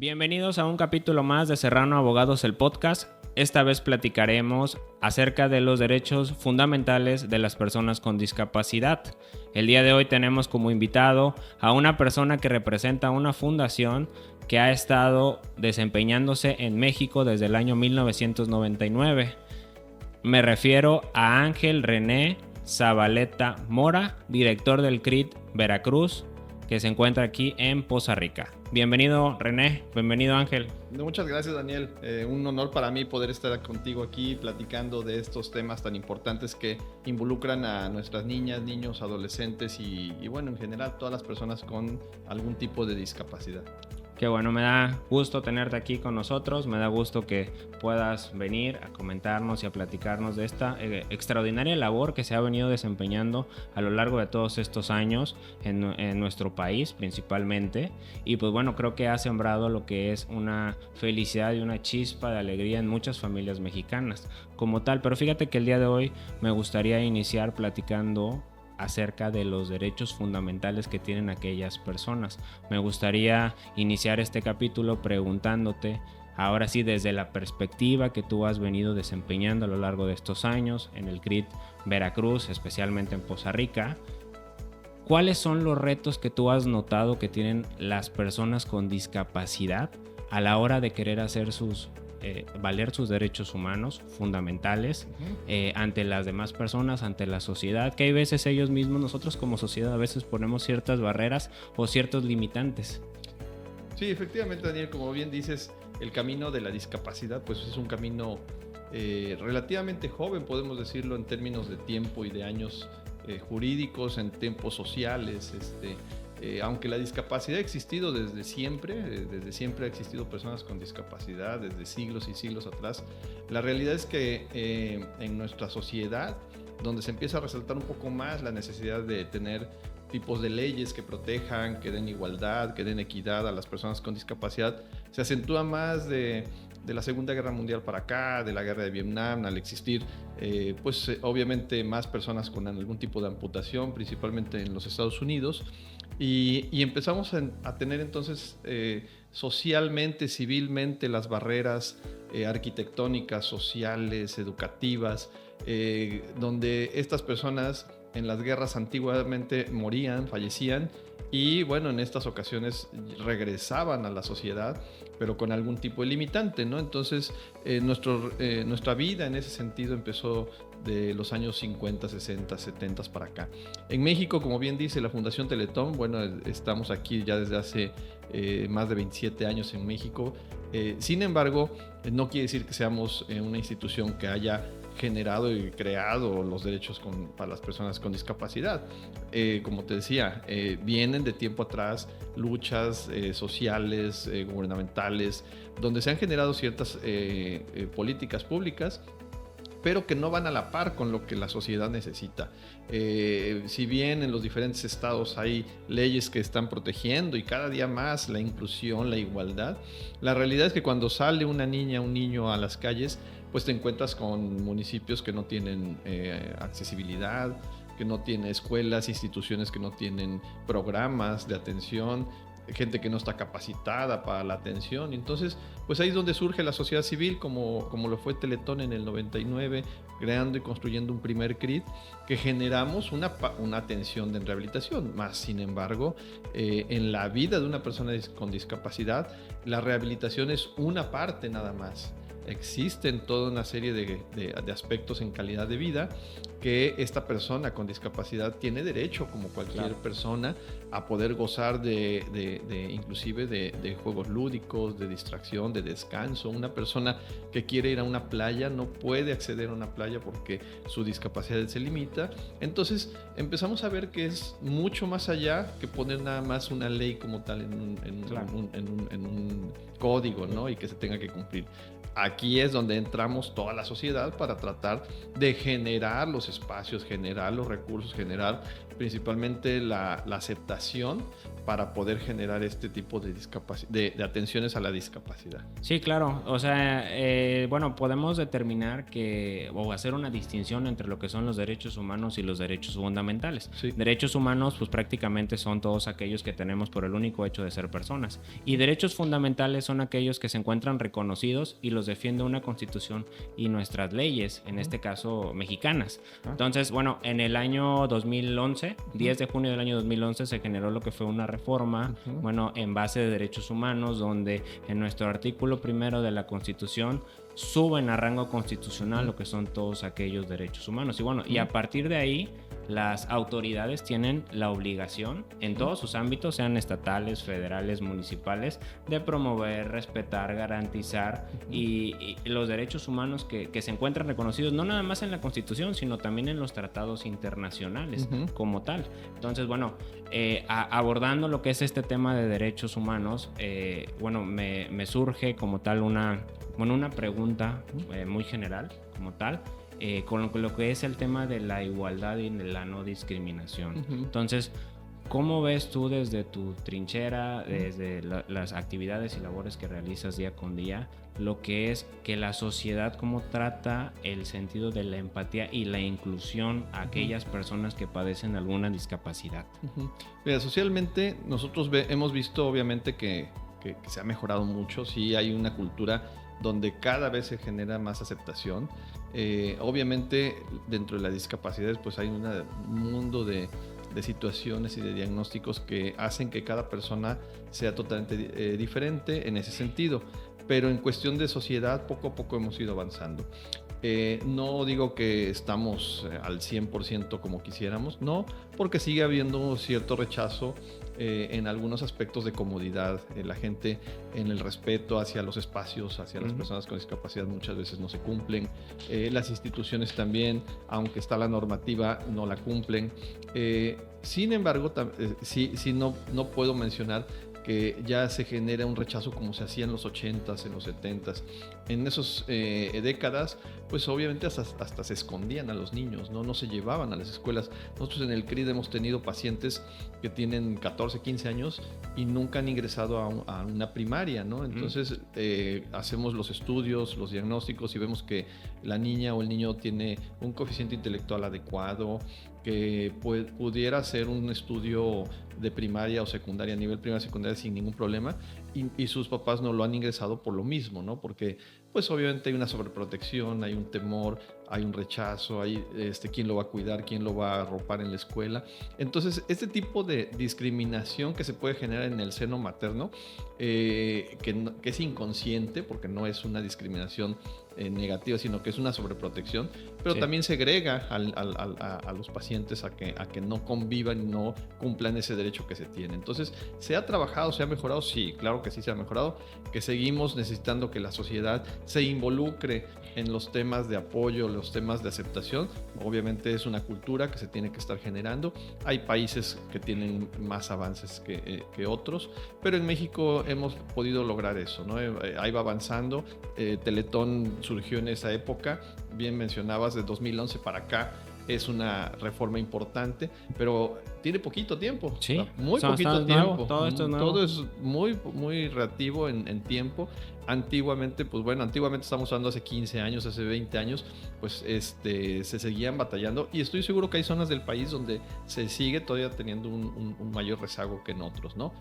Bienvenidos a un capítulo más de Serrano Abogados, el podcast. Esta vez platicaremos acerca de los derechos fundamentales de las personas con discapacidad. El día de hoy tenemos como invitado a una persona que representa una fundación que ha estado desempeñándose en México desde el año 1999. Me refiero a Ángel René Zabaleta Mora, director del CRIT Veracruz, que se encuentra aquí en Poza Rica. Bienvenido René, bienvenido Ángel. Muchas gracias Daniel, un honor para mí poder estar contigo aquí platicando de estos temas tan importantes que involucran a nuestras niñas, niños, adolescentes y bueno, en general todas las personas con algún tipo de discapacidad. Qué bueno, me da gusto tenerte aquí con nosotros, me da gusto que puedas venir a comentarnos y a platicarnos de esta extraordinaria labor que se ha venido desempeñando a lo largo de todos estos años en nuestro país principalmente. Y pues bueno, creo que ha sembrado lo que es una felicidad y una chispa de alegría en muchas familias mexicanas como tal. Pero fíjate que el día de hoy me gustaría iniciar platicando acerca de los derechos fundamentales que tienen aquellas personas. Me gustaría iniciar este capítulo preguntándote, ahora sí desde la perspectiva que tú has venido desempeñando a lo largo de estos años en el CRIT Veracruz, especialmente en Poza Rica, ¿cuáles son los retos que tú has notado que tienen las personas con discapacidad a la hora de querer hacer valer sus derechos humanos fundamentales ante las demás personas, ante la sociedad, que hay veces ellos mismos, nosotros como sociedad a veces ponemos ciertas barreras o ciertos limitantes? Sí, efectivamente Daniel, como bien dices, el camino de la discapacidad pues es un camino relativamente joven, podemos decirlo en términos de tiempo y de años jurídicos, en tiempos sociales, aunque la discapacidad ha existido desde siempre ha existido personas con discapacidad desde siglos y siglos atrás. La realidad es que en nuestra sociedad, donde se empieza a resaltar un poco más la necesidad de tener tipos de leyes que protejan, que den igualdad, que den equidad a las personas con discapacidad, se acentúa más de la Segunda Guerra Mundial para acá, de la Guerra de Vietnam, al existir obviamente más personas con algún tipo de amputación, principalmente en los Estados Unidos. Y empezamos a tener entonces socialmente, civilmente, las barreras arquitectónicas, sociales, educativas, donde estas personas en las guerras antiguamente morían, fallecían, y bueno, en estas ocasiones regresaban a la sociedad, pero con algún tipo de limitante, ¿no? Entonces, nuestra vida en ese sentido empezó de los años 50, 60, 70 para acá. En México, como bien dice la Fundación Teletón, bueno, estamos aquí ya desde hace más de 27 años en México. Sin embargo, no quiere decir que seamos una institución que haya generado y creado los derechos para las personas con discapacidad. Como te decía, vienen de tiempo atrás luchas sociales, gubernamentales, donde se han generado ciertas políticas públicas, pero que no van a la par con lo que la sociedad necesita. Si bien en los diferentes estados hay leyes que están protegiendo y cada día más la inclusión, la igualdad, la realidad es que cuando sale una niña, un niño a las calles, pues te encuentras con municipios que no tienen accesibilidad, que no tienen escuelas, instituciones que no tienen programas de atención, gente que no está capacitada para la atención. Entonces, pues ahí es donde surge la sociedad civil, como lo fue Teletón en el 99, creando y construyendo un primer CRIT, que generamos una atención de rehabilitación. Más sin embargo, en la vida de una persona con discapacidad, la rehabilitación es una parte nada más. Existen toda una serie de aspectos en calidad de vida que esta persona con discapacidad tiene derecho, como cualquier persona, a poder gozar inclusive de juegos lúdicos, de distracción, de descanso. Una persona que quiere ir a una playa no puede acceder a una playa porque su discapacidad se limita. Entonces empezamos a ver que es mucho más allá que poner nada más una ley como tal en un código, ¿no? Y que se tenga que cumplir. Aquí es donde entramos toda la sociedad para tratar de generar los espacios, generar los recursos, generar principalmente la aceptación para poder generar este tipo de de atenciones a la discapacidad. Sí, claro. O sea, bueno, podemos determinar o hacer una distinción entre lo que son los derechos humanos y los derechos fundamentales. Sí. Derechos humanos, pues prácticamente son todos aquellos que tenemos por el único hecho de ser personas. Y derechos fundamentales son aquellos que se encuentran reconocidos y los defiende una constitución y nuestras leyes, en este caso mexicanas. Entonces, bueno, en el año 2011, 10 de junio del año 2011, se generó lo que fue una reforma, bueno, en base de derechos humanos, donde en nuestro artículo primero de la Constitución suben a rango constitucional lo que son todos aquellos derechos humanos. Y bueno, y a partir de ahí, las autoridades tienen la obligación en todos sus ámbitos, sean estatales, federales, municipales, de promover, respetar, garantizar y los derechos humanos que se encuentran reconocidos no nada más en la Constitución, sino también en los tratados internacionales como tal. Entonces, bueno, abordando lo que es este tema de derechos humanos, bueno, me surge como tal una pregunta muy general como tal, con lo que es el tema de la igualdad y de la no discriminación. Entonces, ¿cómo ves tú desde tu trinchera, desde las actividades y labores que realizas día con día, lo que es que la sociedad cómo trata el sentido de la empatía y la inclusión a aquellas personas que padecen alguna discapacidad? Mira, socialmente nosotros hemos visto obviamente que se ha mejorado mucho, sí hay una cultura donde cada vez se genera más aceptación. Obviamente dentro de las discapacidades pues hay un mundo de situaciones y de diagnósticos que hacen que cada persona sea totalmente diferente en ese sentido, pero en cuestión de sociedad poco a poco hemos ido avanzando. No digo que estamos al 100% como quisiéramos, no, porque sigue habiendo cierto rechazo en algunos aspectos de comodidad. La gente en el respeto hacia los espacios, hacia las personas con discapacidad muchas veces no se cumplen. Las instituciones también, aunque está la normativa, no la cumplen. Sin embargo, sí no puedo mencionar que ya se genera un rechazo como se hacía en los 80s, en los 70s. En esas décadas, pues obviamente hasta se escondían a los niños, ¿no? No se llevaban a las escuelas. Nosotros en el CRID hemos tenido pacientes que tienen 14, 15 años y nunca han ingresado a una primaria, ¿no? Entonces hacemos los estudios, los diagnósticos y vemos que la niña o el niño tiene un coeficiente intelectual adecuado, que pudiera hacer un estudio de primaria o secundaria, a nivel primaria secundaria sin ningún problema, y sus papás no lo han ingresado por lo mismo, ¿no? Porque pues obviamente hay una sobreprotección, hay un temor, hay un rechazo, hay quién lo va a cuidar, quién lo va a arropar en la escuela. Entonces, este tipo de discriminación que se puede generar en el seno materno, que es inconsciente, porque no es una discriminación negativa, sino que es una sobreprotección, pero también segrega a los pacientes a que no convivan y no cumplan ese derecho que se tiene. Entonces, ¿se ha trabajado, se ha mejorado? Sí, claro que sí se ha mejorado, que seguimos necesitando que la sociedad se involucre en los temas de apoyo, los temas de aceptación. Obviamente es una cultura que se tiene que estar generando. Hay países que tienen más avances que otros, pero en México hemos podido lograr eso, ¿no? Ahí va avanzando. Teletón surgió en esa época, bien mencionabas, de 2011 para acá. Es una reforma importante, pero tiene poquito tiempo. Sí, muy poquito tiempo. Todo esto es nuevo. Todo es muy relativo en tiempo. Antiguamente, pues bueno, estamos hablando hace 15 años, hace 20 años, pues se seguían batallando y estoy seguro que hay zonas del país donde se sigue todavía teniendo un mayor rezago que en otros, ¿no?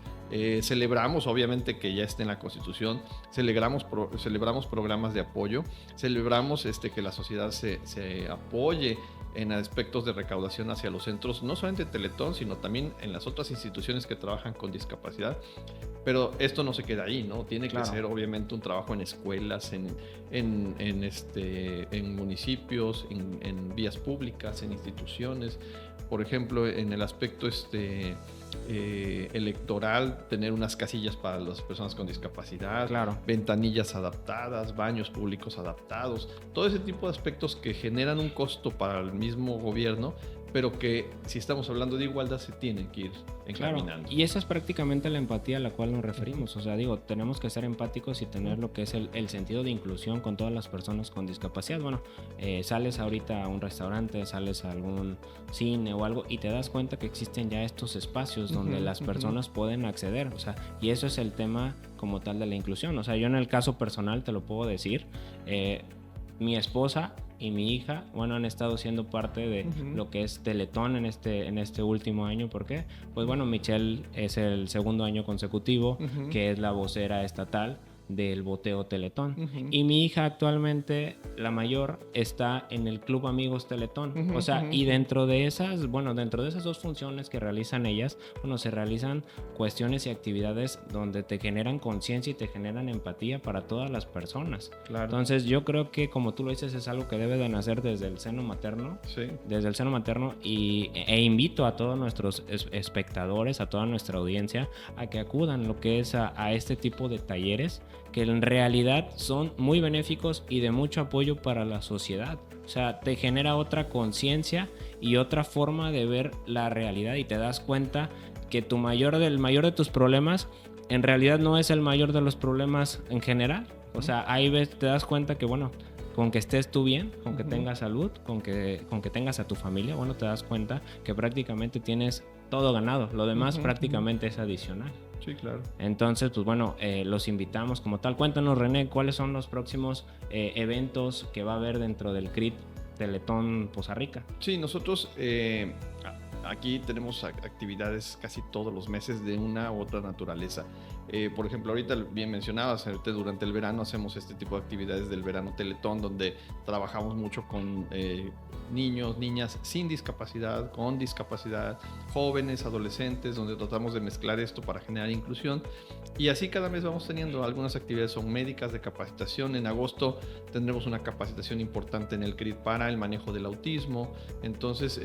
Celebramos, obviamente, que ya esté en la Constitución, celebramos programas de apoyo, celebramos que la sociedad se apoye en aspectos de recaudación hacia los centros, no solamente Teletón, sino también en las otras instituciones que trabajan con discapacidad. Pero esto no se queda ahí, ¿no? Tiene que ser obviamente un trabajo en escuelas, en municipios, en vías públicas, en instituciones. Por ejemplo, en el aspecto electoral, tener unas casillas para las personas con discapacidad, ventanillas adaptadas, baños públicos adaptados, todo ese tipo de aspectos que generan un costo para el mismo gobierno, pero que si estamos hablando de igualdad se tienen que ir Claro, encaminando. y esa es prácticamente la empatía a la cual nos referimos. O sea, digo, tenemos que ser empáticos y tener lo que es el sentido de inclusión con todas las personas con discapacidad. Bueno, sales ahorita a un restaurante, sales a algún cine o algo y te das cuenta que existen ya estos espacios donde las personas pueden acceder. O sea, y eso es el tema como tal de la inclusión. O sea, yo en el caso personal te lo puedo decir, mi esposa y mi hija, bueno, han estado siendo parte de lo que es Teletón en este último año. ¿Por qué? Pues bueno, Michelle es el segundo año consecutivo que es la vocera estatal del boteo Teletón. Y mi hija actualmente, la mayor, está en el Club Amigos Teletón. O sea, y dentro de esas dos funciones que realizan ellas, bueno, se realizan cuestiones y actividades donde te generan conciencia y te generan empatía para todas las personas. Claro. Entonces, yo creo que, como tú lo dices, es algo que debe de nacer desde el seno materno. Sí. Desde el seno materno e invito a todos nuestros espectadores, a toda nuestra audiencia, a que acudan lo que es a este tipo de talleres que en realidad son muy benéficos y de mucho apoyo para la sociedad. O sea, te genera otra conciencia y otra forma de ver la realidad y te das cuenta que el mayor de tus problemas en realidad no es el mayor de los problemas en general. O sea, ahí te das cuenta que, bueno, con que estés tú bien, con que tengas salud, con que tengas a tu familia, bueno, te das cuenta que prácticamente tienes todo ganado. Lo demás prácticamente es adicional. Sí, claro. Entonces, pues bueno, los invitamos como tal. Cuéntanos, René, ¿cuáles son los próximos eventos que va a haber dentro del CRIT Teletón Poza Rica? Sí, nosotros aquí tenemos actividades casi todos los meses de una u otra naturaleza. Por ejemplo, ahorita bien mencionabas, durante el verano hacemos este tipo de actividades del verano Teletón, donde trabajamos mucho con niños, niñas sin discapacidad, con discapacidad, jóvenes, adolescentes, donde tratamos de mezclar esto para generar inclusión. Y así cada mes vamos teniendo algunas actividades, son médicas de capacitación. En agosto tendremos una capacitación importante en el CRIT para el manejo del autismo. Entonces,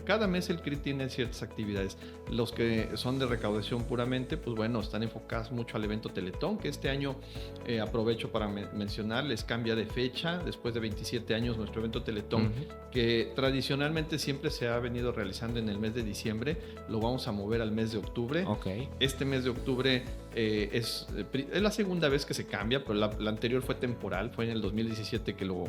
cada mes el CRIT tiene ciertas actividades. Los que son de recaudación puramente, pues bueno, están enfocadas mucho al evento Teletón, que este año aprovecho para mencionar, les cambia de fecha. Después de 27 años, nuestro evento Teletón, que tradicionalmente siempre se ha venido realizando en el mes de diciembre, lo vamos a mover al mes de octubre. Este mes de octubre es la segunda vez que se cambia, pero la anterior fue temporal, fue en el 2017 que lo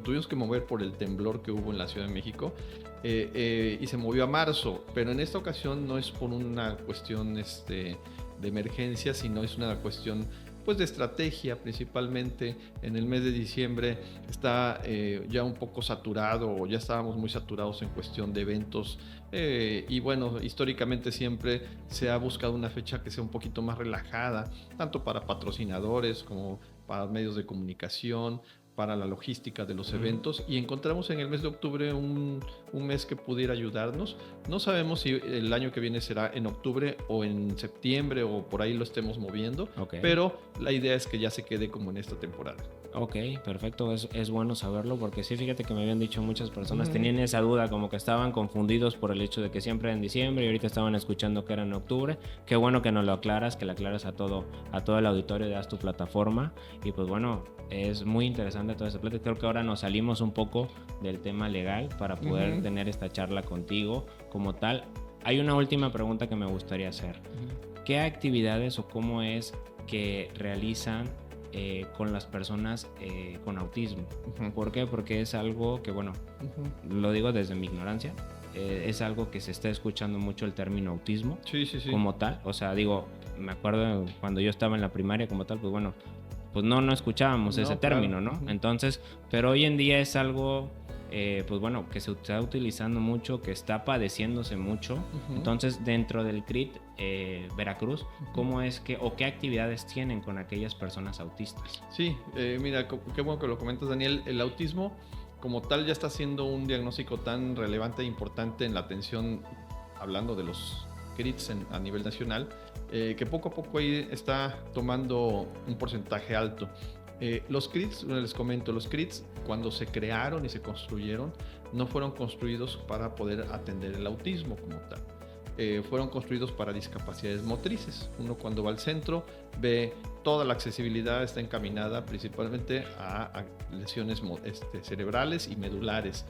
tuvimos que mover por el temblor que hubo en la Ciudad de México. Y se movió a marzo, pero en esta ocasión no es por una cuestión de emergencia, sino es una cuestión pues de estrategia. Principalmente en el mes de diciembre está ya un poco saturado, o ya estábamos muy saturados en cuestión de eventos, y bueno, históricamente siempre se ha buscado una fecha que sea un poquito más relajada, tanto para patrocinadores como para medios de comunicación, para la logística de los eventos, y encontramos en el mes de octubre un mes que pudiera ayudarnos. No sabemos si el año que viene será en octubre o en septiembre, o por ahí lo estemos moviendo, pero la idea es que ya se quede como en esta temporada. Ok, perfecto, es bueno saberlo, porque sí, fíjate que me habían dicho muchas personas, tenían esa duda, como que estaban confundidos por el hecho de que siempre era en diciembre y ahorita estaban escuchando que era en octubre. Qué bueno que nos lo aclaras, que le aclaras a todo el auditorio de Haz tu Plataforma. Y pues bueno, es muy interesante toda esta plática. Creo que ahora nos salimos un poco del tema legal para poder tener esta charla contigo como tal. Hay una última pregunta que me gustaría hacer. ¿Qué actividades o cómo es que realizan con las personas con autismo? ¿Por qué? Porque es algo que, bueno, lo digo desde mi ignorancia, es algo que se está escuchando mucho el término autismo como tal. O sea, digo, me acuerdo cuando yo estaba en la primaria como tal, pues bueno, pues no escuchábamos ese término, ¿no? Entonces, pero hoy en día es algo pues bueno, que se está utilizando mucho, que está padeciéndose mucho. Entonces, dentro del CRIT Veracruz, ¿cómo es que o qué actividades tienen con aquellas personas autistas? Sí, mira, qué bueno que lo comentas, Daniel. El autismo como tal ya está siendo un diagnóstico tan relevante e importante en la atención, hablando de los CRITs a nivel nacional, que poco a poco ahí está tomando un porcentaje alto. Los CRITs, les comento, los CRITs cuando se crearon y se construyeron no fueron construidos para poder atender el autismo como tal. Fueron construidos para discapacidades motrices. Uno cuando va al centro ve toda la accesibilidad está encaminada principalmente a lesiones cerebrales y medulares.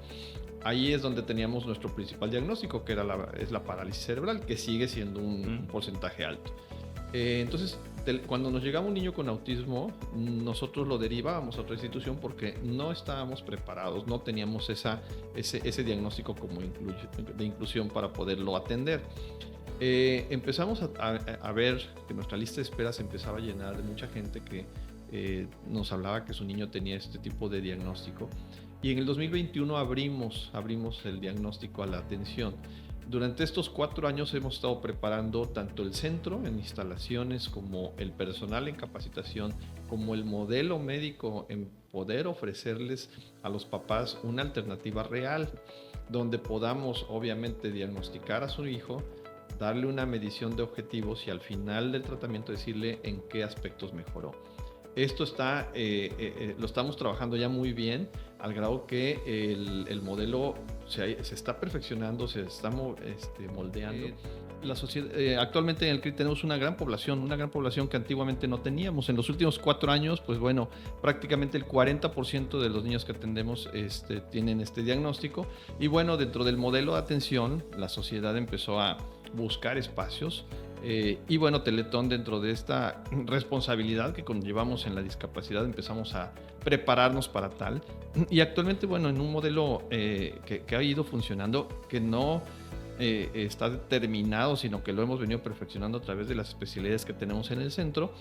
Ahí es donde teníamos nuestro principal diagnóstico, que es la parálisis cerebral, que sigue siendo un porcentaje alto. Entonces, cuando nos llegaba un niño con autismo, nosotros lo derivábamos a otra institución porque no estábamos preparados, no teníamos ese diagnóstico como de inclusión para poderlo atender. Empezamos a ver que nuestra lista de espera se empezaba a llenar de mucha gente que nos hablaba que su niño tenía este tipo de diagnóstico. Y en el 2021 abrimos el diagnóstico a la atención. Durante estos 4 años hemos estado preparando tanto el centro en instalaciones como el personal en capacitación, como el modelo médico en poder ofrecerles a los papás una alternativa real, donde podamos obviamente diagnosticar a su hijo, darle una medición de objetivos y al final del tratamiento decirle en qué aspectos mejoró. Esto lo estamos trabajando ya muy bien, al grado que el modelo se está perfeccionando, se está moldeando. La sociedad, actualmente en el CRIT tenemos una gran población que antiguamente no teníamos. En los últimos 4 años, pues bueno, prácticamente el 40% de los niños que atendemos tienen este diagnóstico. Y bueno, dentro del modelo de atención, la sociedad empezó a buscar espacios. Y bueno, Teletón, dentro de esta responsabilidad que conllevamos en la discapacidad, empezamos a prepararnos para tal. Y actualmente, bueno, en un modelo que ha ido funcionando, que no está terminado, sino que lo hemos venido perfeccionando a través de las especialidades que tenemos en el centro,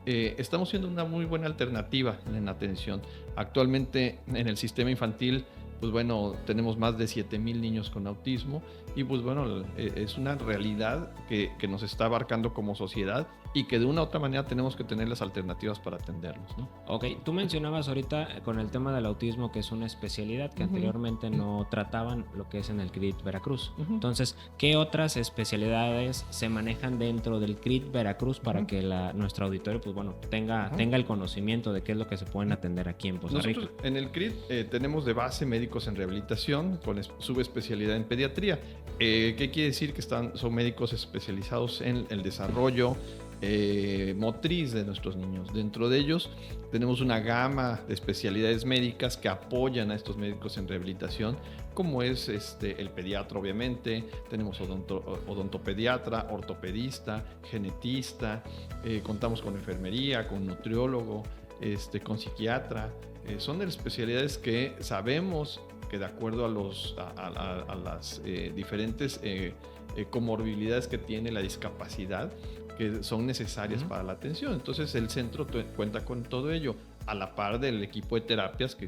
estamos siendo una muy buena alternativa en la atención. Actualmente en el sistema infantil, pues bueno, tenemos más de 7,000 niños con autismo y pues bueno, es una realidad que nos está abarcando como sociedad y que de una u otra manera tenemos que tener las alternativas para atenderlos, ¿no? Ok, tú mencionabas ahorita con el tema del autismo que es una especialidad que anteriormente no trataban lo que es en el CRIT Veracruz. Entonces, ¿qué otras especialidades se manejan dentro del CRIT Veracruz para que nuestro auditorio pues bueno, tenga el conocimiento de qué es lo que se pueden atender aquí en Poza Rica? Nosotros en el CRIT tenemos de base médicos en rehabilitación con subespecialidad en pediatría. ¿Qué quiere decir? Que son médicos especializados en el desarrollo motriz de nuestros niños. Dentro de ellos tenemos una gama de especialidades médicas que apoyan a estos médicos en rehabilitación, como es el pediatra, obviamente. Tenemos odontopediatra, ortopedista, genetista, contamos con enfermería, con nutriólogo, con psiquiatra. Son especialidades que sabemos que de acuerdo a las diferentes comorbilidades que tiene la discapacidad, que son necesarias para la atención. Entonces el centro cuenta con todo ello, a la par del equipo de terapias que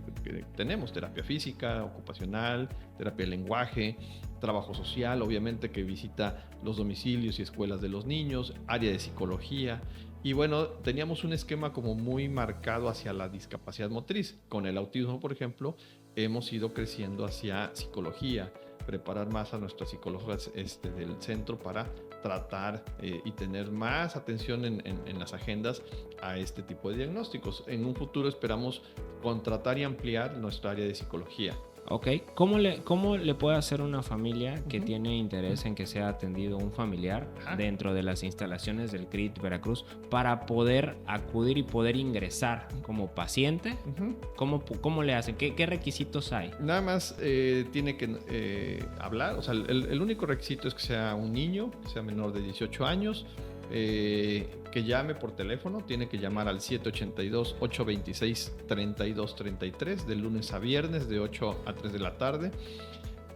tenemos: terapia física, ocupacional, terapia de lenguaje, trabajo social, obviamente, que visita los domicilios y escuelas de los niños, área de psicología. Y bueno, teníamos un esquema como muy marcado hacia la discapacidad motriz. Con el autismo, por ejemplo, hemos ido creciendo hacia psicología, preparar más a nuestras psicólogas del centro para tratar y tener más atención en las agendas a este tipo de diagnósticos. En un futuro esperamos contratar y ampliar nuestra área de psicología. Ok, ¿cómo le puede hacer una familia que tiene interés en que sea atendido un familiar dentro de las instalaciones del CRIT Veracruz para poder acudir y poder ingresar como paciente? ¿Cómo le hacen? ¿Qué requisitos hay? Nada más tiene que hablar, o sea, el único requisito es que sea un niño, que sea menor de 18 años, que llame por teléfono. Tiene que llamar al 782-826-3233 de lunes a viernes de 8 a 3 de la tarde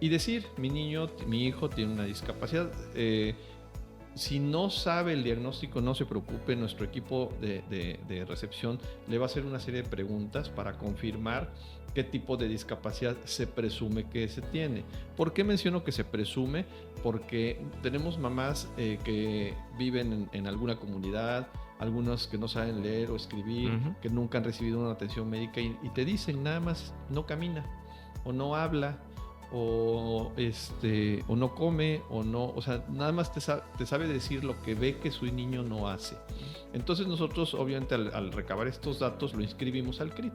y decir: mi hijo tiene una discapacidad. Si no sabe el diagnóstico, no se preocupe, nuestro equipo de recepción le va a hacer una serie de preguntas para confirmar qué tipo de discapacidad se presume que se tiene. ¿Por qué menciono que se presume? Porque tenemos mamás que viven en alguna comunidad, algunos que no saben leer o escribir, que nunca han recibido una atención médica y te dicen nada más: no camina, o no habla, o no come, o sea, nada más te sabe decir lo que ve que su niño no hace. Entonces nosotros, obviamente, al recabar estos datos, lo inscribimos al CRIT.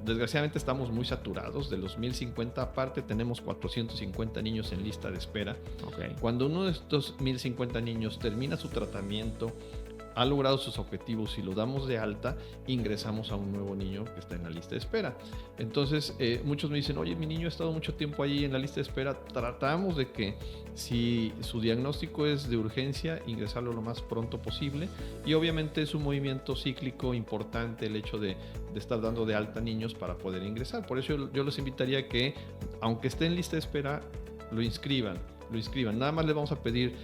Desgraciadamente estamos muy saturados. De los 1,050 aparte, tenemos 450 niños en lista de espera. Okay. Cuando uno de estos 1,050 niños termina su tratamiento ha logrado sus objetivos y lo damos de alta, ingresamos a un nuevo niño que está en la lista de espera. Entonces, muchos me dicen, oye, mi niño ha estado mucho tiempo ahí en la lista de espera. Tratamos de que si su diagnóstico es de urgencia, ingresarlo lo más pronto posible. Y obviamente es un movimiento cíclico importante el hecho de estar dando de alta niños para poder ingresar. Por eso yo los invitaría a que, aunque esté en lista de espera, lo inscriban. Nada más les vamos a pedir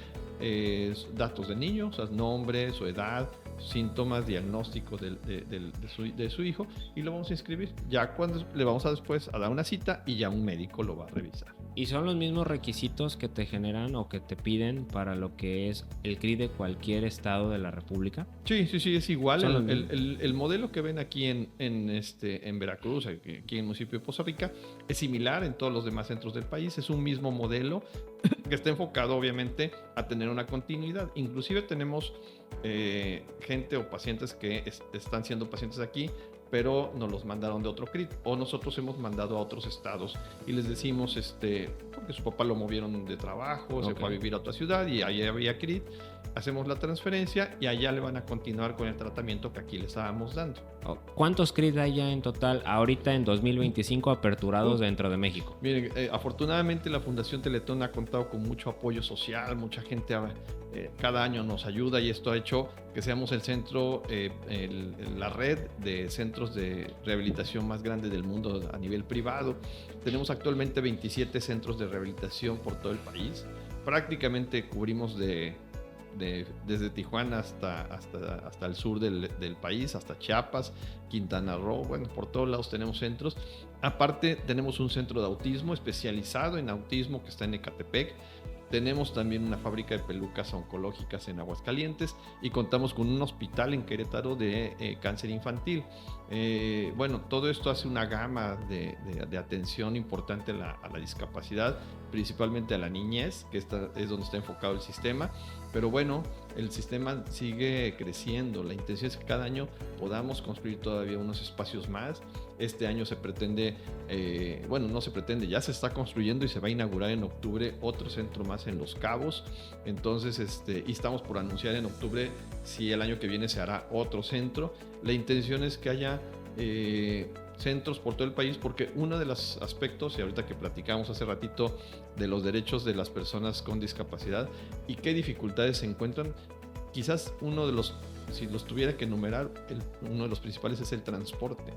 datos de niño, o sea, nombre, su edad, síntomas, diagnóstico de su hijo, y lo vamos a inscribir. Ya cuando le vamos a después a dar una cita y ya un médico lo va a revisar. ¿Y son los mismos requisitos que te generan o que te piden para lo que es el CRI de cualquier estado de la República? Sí, es igual. El modelo que ven aquí en Veracruz, aquí en el municipio de Poza Rica, es similar en todos los demás centros del país. Es un mismo modelo que está enfocado obviamente a tener una continuidad. Inclusive tenemos gente o pacientes que están siendo pacientes aquí, pero nos los mandaron de otro CRIT, o nosotros hemos mandado a otros estados y les decimos, porque su papá lo movieron de trabajo, se fue a vivir a otra ciudad y ahí había CRIT, hacemos la transferencia y allá le van a continuar con el tratamiento que aquí le estábamos dando. ¿Cuántos CRIT hay ya en total ahorita en 2025 aperturados dentro de México? Miren, afortunadamente la Fundación Teletón ha contado con mucho apoyo social, mucha gente cada año nos ayuda y esto ha hecho que seamos el centro, la red de centros de rehabilitación más grande del mundo a nivel privado. Tenemos actualmente 27 centros de rehabilitación por todo el país. Prácticamente cubrimos desde Tijuana hasta el sur del país, hasta Chiapas, Quintana Roo, bueno, por todos lados tenemos centros. Aparte, tenemos un centro de autismo especializado en autismo que está en Ecatepec. Tenemos también una fábrica de pelucas oncológicas en Aguascalientes y contamos con un hospital en Querétaro de cáncer infantil. Bueno, todo esto hace una gama de atención importante a la discapacidad, principalmente a la niñez, que es donde está enfocado el sistema. Pero bueno, el sistema sigue creciendo. La intención es que cada año podamos construir todavía unos espacios más. Este año se pretende, no se pretende, ya se está construyendo y se va a inaugurar en octubre otro centro más en Los Cabos. Entonces, y estamos por anunciar en octubre si el año que viene se hará otro centro. La intención es que haya centros por todo el país, porque uno de los aspectos, y ahorita que platicamos hace ratito de los derechos de las personas con discapacidad y qué dificultades se encuentran, quizás uno de los, si los tuviera que enumerar, uno de los principales es el transporte.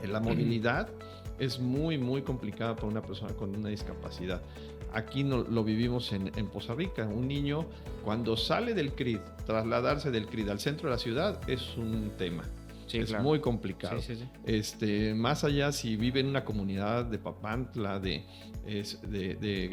La movilidad es muy, muy complicada para una persona con una discapacidad. Aquí lo vivimos en Poza Rica. Un niño, cuando sale del CRID, trasladarse del CRID al centro de la ciudad es un tema. Sí, es muy complicado. Sí. Más allá, si vive en una comunidad de Papantla, de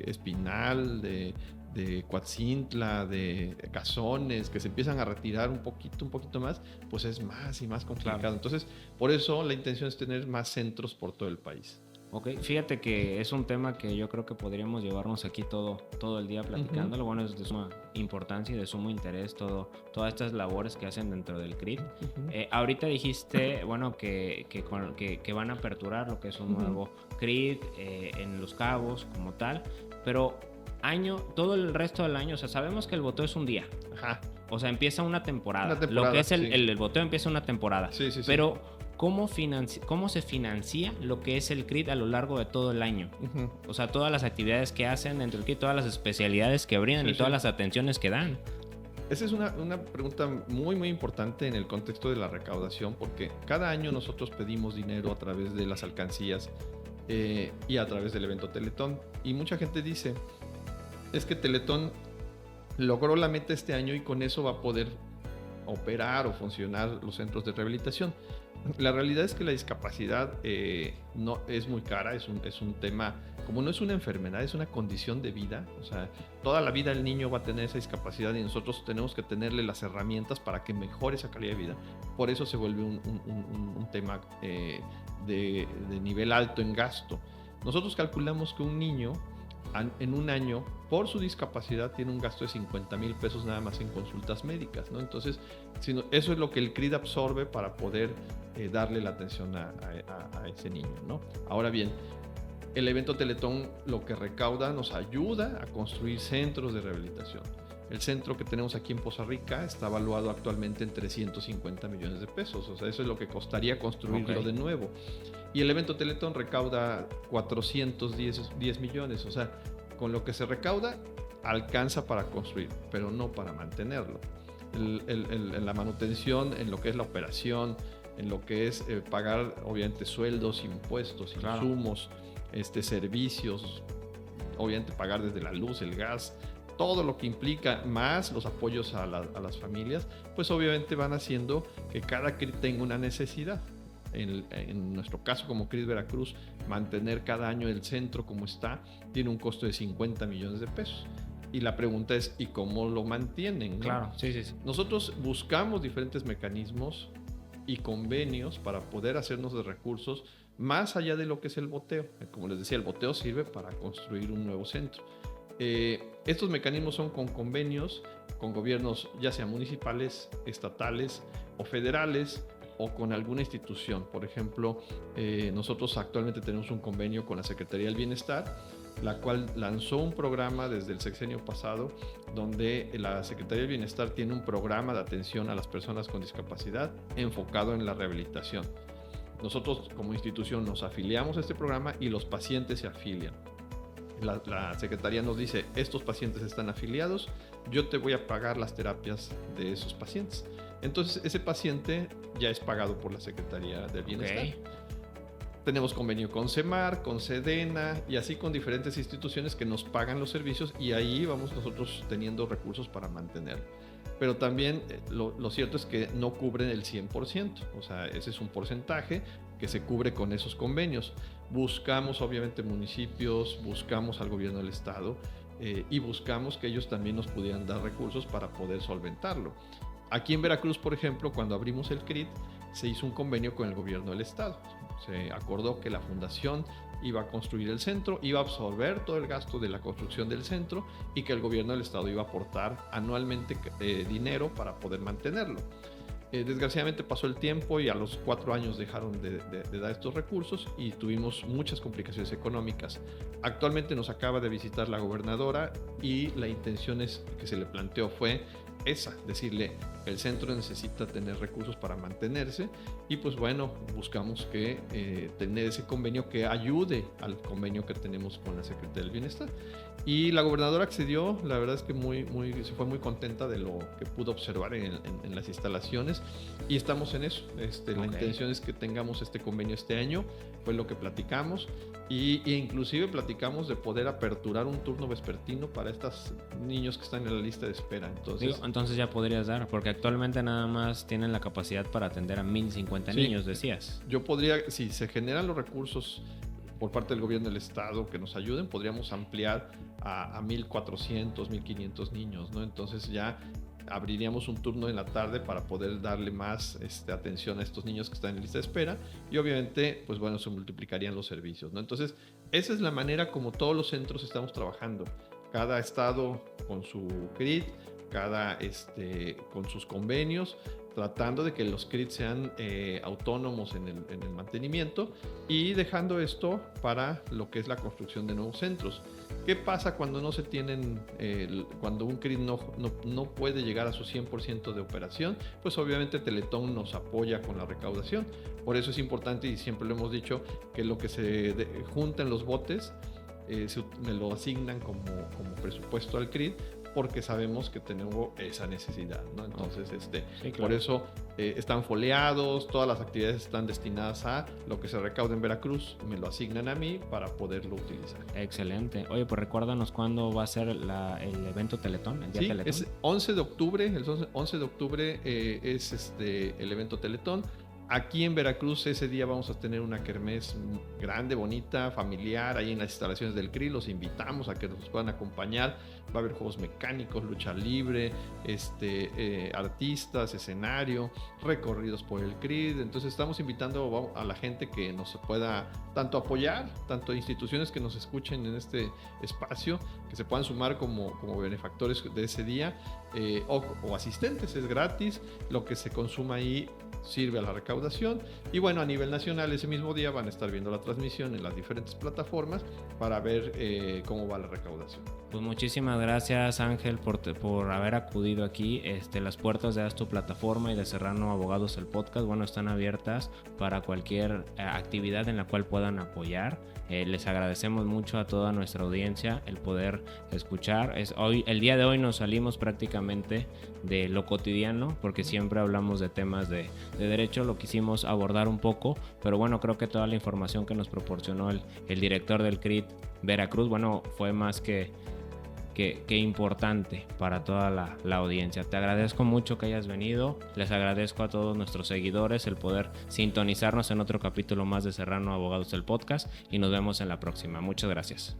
Espinal, de Coatzintla, de Cazones, que se empiezan a retirar un poquito más, pues es más y más complicado. Claro. Entonces, por eso la intención es tener más centros por todo el país. Ok, fíjate que es un tema que yo creo que podríamos llevarnos aquí todo el día platicándolo. Uh-huh. Bueno, es de suma importancia y de sumo interés todas estas labores que hacen dentro del CRID. Uh-huh. Ahorita dijiste, bueno, que van a aperturar lo que es un nuevo CRID en Los Cabos como tal, pero todo el resto del año, o sea, sabemos que el boteo es un día. Ajá. O sea, empieza una temporada. Lo que es el boteo empieza una temporada. Sí. Pero ¿cómo se financia lo que es el CRID a lo largo de todo el año? Uh-huh. O sea, todas las actividades que hacen dentro del CRID, todas las especialidades que brindan y todas las atenciones que dan. Esa es una pregunta muy, muy importante en el contexto de la recaudación, porque cada año nosotros pedimos dinero a través de las alcancías y a través del evento Teletón. Y mucha gente dice, es que Teletón logró la meta este año y con eso va a poder operar o funcionar los centros de rehabilitación. La realidad es que la discapacidad no es muy cara, es un tema, como no es una enfermedad, es una condición de vida. O sea, toda la vida el niño va a tener esa discapacidad y nosotros tenemos que tenerle las herramientas para que mejore esa calidad de vida. Por eso se vuelve un tema de nivel alto en gasto. Nosotros calculamos que un niño en un año, por su discapacidad, tiene un gasto de 50,000 pesos nada más en consultas médicas, ¿no? Entonces, eso es lo que el CRID absorbe para poder darle la atención a ese niño, ¿no? Ahora bien, el evento Teletón lo que recauda nos ayuda a construir centros de rehabilitación. El centro que tenemos aquí en Poza Rica está evaluado actualmente en 350 millones de pesos. O sea, eso es lo que costaría construirlo de nuevo. Y el evento Teletón recauda 410 millones. O sea, con lo que se recauda alcanza para construir, pero no para mantenerlo. La manutención, en lo que es la operación, en lo que es pagar obviamente sueldos, impuestos, insumos, servicios, obviamente pagar desde la luz, el gas, todo lo que implica, más los apoyos a las familias, pues obviamente van haciendo que cada CRIT tenga una necesidad. En nuestro caso como CRIT Veracruz, mantener cada año el centro como está tiene un costo de 50 millones de pesos. Y la pregunta es, ¿y cómo lo mantienen? ¿No? Claro, sí. Nosotros buscamos diferentes mecanismos y convenios para poder hacernos de recursos más allá de lo que es el boteo. Como les decía, el boteo sirve para construir un nuevo centro. Estos mecanismos son con convenios con gobiernos ya sea municipales, estatales o federales, o con alguna institución. Por ejemplo, nosotros actualmente tenemos un convenio con la Secretaría del Bienestar, la cual lanzó un programa desde el sexenio pasado, donde la Secretaría del Bienestar tiene un programa de atención a las personas con discapacidad enfocado en la rehabilitación. Nosotros como institución nos afiliamos a este programa y los pacientes se afilian. La Secretaría nos dice, estos pacientes están afiliados, yo te voy a pagar las terapias de esos pacientes. Entonces ese paciente ya es pagado por la Secretaría del Bienestar. Tenemos convenio con CEMAR, con SEDENA y así con diferentes instituciones que nos pagan los servicios, y ahí vamos nosotros teniendo recursos para mantenerlo. Pero también lo cierto es que no cubren el 100%, o sea, ese es un porcentaje que se cubre con esos convenios. Buscamos obviamente municipios, buscamos al gobierno del estado y buscamos que ellos también nos pudieran dar recursos para poder solventarlo. Aquí en Veracruz, por ejemplo, cuando abrimos el CRIT, se hizo un convenio con el gobierno del estado. Se acordó que la fundación iba a construir el centro, iba a absorber todo el gasto de la construcción del centro y que el gobierno del estado iba a aportar anualmente dinero para poder mantenerlo. Desgraciadamente pasó el tiempo y a los 4 años dejaron de dar estos recursos y tuvimos muchas complicaciones económicas. Actualmente nos acaba de visitar la gobernadora y la intención que se le planteó fue esa, decirle, el centro necesita tener recursos para mantenerse y pues bueno, buscamos que tener ese convenio que ayude al convenio que tenemos con la Secretaría del Bienestar. Y la gobernadora accedió, la verdad es que se fue muy contenta de lo que pudo observar en las instalaciones y estamos en eso. La intención es que tengamos este convenio este año, fue lo que platicamos y inclusive platicamos de poder aperturar un turno vespertino para estos niños que están en la lista de espera. Entonces ya podrías dar, porque actualmente nada más tienen la capacidad para atender a 1,050 niños, decías. Yo podría, si se generan los recursos por parte del gobierno del estado que nos ayuden, podríamos ampliar a 1,400, 1,500 niños, ¿no? Entonces ya abriríamos un turno en la tarde para poder darle más atención a estos niños que están en lista de espera y obviamente, pues bueno, se multiplicarían los servicios, ¿no? Entonces, esa es la manera como todos los centros estamos trabajando. Cada estado con su CRIT, cada con sus convenios, tratando de que los CRIT sean autónomos en el mantenimiento y dejando esto para lo que es la construcción de nuevos centros. ¿Qué pasa cuando no se tienen, cuando un CRIT no puede llegar a su 100% de operación? Pues obviamente Teletón nos apoya con la recaudación. Por eso es importante y siempre lo hemos dicho que lo que se junta en los botes me lo asignan como presupuesto al CRIT, porque sabemos que tenemos esa necesidad, ¿no? Entonces, sí, claro. Por eso están foliados, todas las actividades están destinadas a lo que se recauda en Veracruz, me lo asignan a mí para poderlo utilizar. Excelente. Oye, pues recuérdanos cuándo va a ser el evento Teletón, el día sí, Teletón. Es 11 de octubre, el 11 de octubre es el evento Teletón. Aquí en Veracruz ese día vamos a tener una kermés grande, bonita, familiar, ahí en las instalaciones del CRI. Los invitamos a que nos puedan acompañar. Va a haber juegos mecánicos, lucha libre, artistas, escenario, recorridos por el CRI. Entonces estamos invitando a la gente que nos pueda tanto apoyar, tanto instituciones que nos escuchen en este espacio, que se puedan sumar como benefactores de ese día o asistentes. Es gratis, lo que se consuma ahí sirve a la recaudación recaudación. Y bueno, a nivel nacional ese mismo día van a estar viendo la transmisión en las diferentes plataformas para ver cómo va la recaudación. Pues muchísimas gracias, Ángel, por haber acudido aquí. Las puertas de Haz tu Plataforma y de Serrano Abogados, el podcast, bueno, están abiertas para cualquier actividad en la cual puedan apoyar. Les agradecemos mucho a toda nuestra audiencia el poder escuchar. El día de hoy nos salimos prácticamente de lo cotidiano, porque siempre hablamos de temas de derecho, lo quisimos abordar un poco, pero bueno, creo que toda la información que nos proporcionó el director del CRIT Veracruz, bueno, fue más que importante para toda la audiencia. Te agradezco mucho que hayas venido, les agradezco a todos nuestros seguidores el poder sintonizarnos en otro capítulo más de Serrano Abogados, el podcast, y nos vemos en la próxima. Muchas gracias.